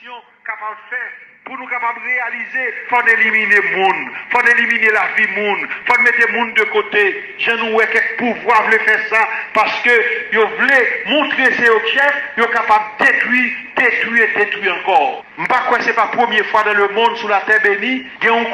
capable de faire pour nous capables de réaliser, il faut éliminer le monde, il faut éliminer la vie monde, il faut mettre le monde de côté. Je nous vois quelques pouvoirs veulent faire ça parce que ils veulent montrer c'est au chef, ils sont capables de détruire encore. Je ne sais pas quoi, ce n'est pas la première fois dans le monde sous la terre bénie, il y a un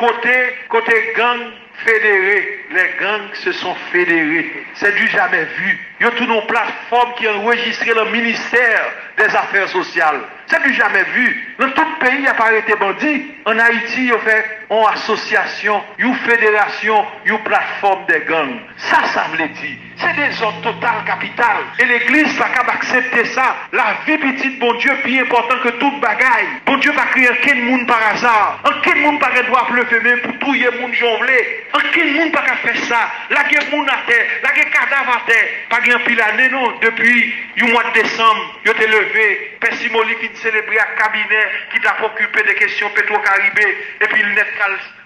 côté gang fédéré. Les gangs se sont fédérés. C'est du jamais vu. Il y a toute une plateforme qui est enregistrée dans le ministère des Affaires sociales. C'est du jamais vu. Dans tout le pays, il n'y a pas arrêté bandit. En Haïti, il y a fait une association, une fédération, une plateforme des gangs. Ça veut dire. C'est des ordres total capital. Et l'Église pas capable d'accepter ça. La vie petite, bon Dieu, plus important que toute bagaille. Bon Dieu pas créer aucun monde par hasard. Aucun monde pas doit pleurer même pour tout le monde jonglé. Aucun monde pas faire ça. La guerre monde à terre, la guerre cadavre à terre. Pas grand pile année non. Depuis le mois de décembre, il été levé. Pessimoli qui célébré un cabinet qui t'a occupé des questions pétro-caribées. Et puis le net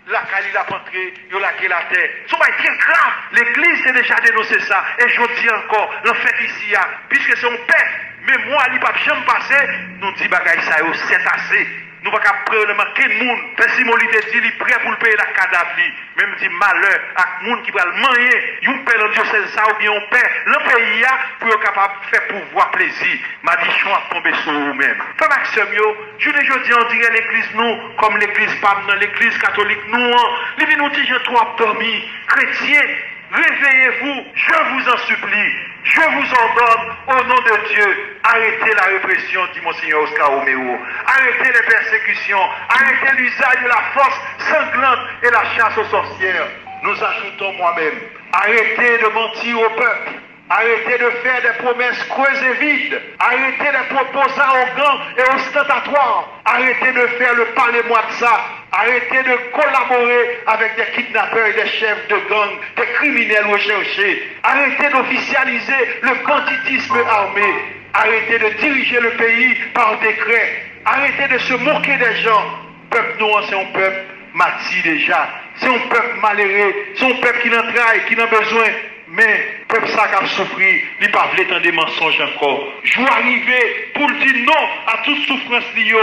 la Kali a rentré, il a la terre. C'est très grave. L'église a déjà dénoncé ça. Et je dis encore, le fait ici, puisque c'est un père, mais moi, il n'y a pas jamais passé, nous disons que ça c'est assez. Nous ne pouvons pas prendre quel monde. Pessimoli te dit, il est prêt pour payer la cadavre. Même dit malheur à monde qui va le manger. Il père dans Dieu c'est ça ou bien on père. Le pays pour être capable de faire pouvoir plaisir. M'a dit choix tomber sur vous-même. Frère Maxime, je dis on dirait l'église nous, comme l'église Pam dans l'église catholique nous. Les vins nous disent je trop dormi. Chrétiens, réveillez-vous, je vous en supplie. Je vous ordonne, au nom de Dieu, arrêtez la répression, dit Monseigneur Oscar Roméo. Arrêtez les persécutions, arrêtez l'usage de la force sanglante et la chasse aux sorcières. Nous ajoutons moi-même, arrêtez de mentir au peuple. Arrêtez de faire des promesses creuses et vides. Arrêtez les propos arrogants et ostentatoires. Arrêtez de faire le parlez-moi de ça. Arrêtez de collaborer avec des kidnappeurs et des chefs de gang, des criminels recherchés. Arrêtez d'officialiser le banditisme armé. Arrêtez de diriger le pays par décret. Arrêtez de se moquer des gens. Peuple noir, c'est un peuple mati déjà. C'est un peuple malheureux. C'est un peuple qui n'en travaille, qui n'a besoin. Mais, peuple ça qui a souffert, il n'a pas voulu entendre des mensonges encore. Je veux arriver pour dire non à toute souffrance liée,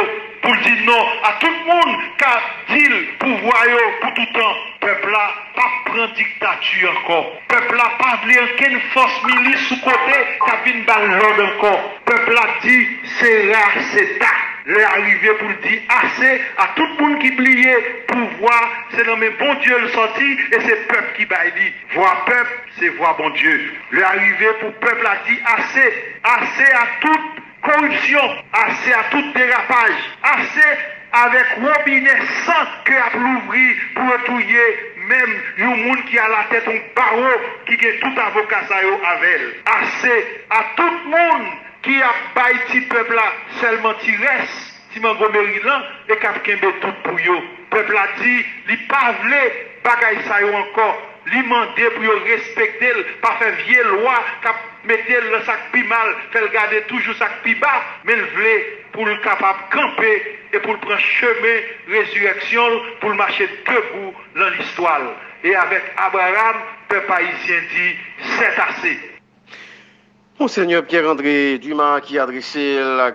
pour dire non à tout le monde qui a dit pouvoir pour tout temps. Peuple là, pas prendre dictature encore. Peuple là, pas voulu aucune force milice sous côté qui a vu l'ordre encore. Peuple là dit, c'est rare, c'est tard. L'arrivée pour dire assez à tout le monde qui pliait pouvoir, c'est dans mes bon Dieu le sorti et c'est peuple qui baille. Voix peuple, c'est voix bon Dieu. L'arrivée pour peuple a dit assez à toute corruption, assez à tout dérapage, assez avec robinet sans que à l'ouvrir pour retouiller même un monde qui a la tête un barreau qui a tout avocat ça avec elle. Assez à tout le monde qui a baillé peuple là seulement qui reste si Montgomery là et qui a tout pour eux. Peuple a dit il pas voulu bagaille ça encore. Li mandé pour respecter, pas faire vieille loi, mettre le sac plus mal, faire garder toujours sac plus bas, mais il voulait pour le capable camper et pour le prendre chemin, résurrection, pour le marcher debout dans l'histoire. Et avec Abraham, le peuple haïtien dit, c'est assez. Monseigneur Pierre-André Dumas qui a adressé la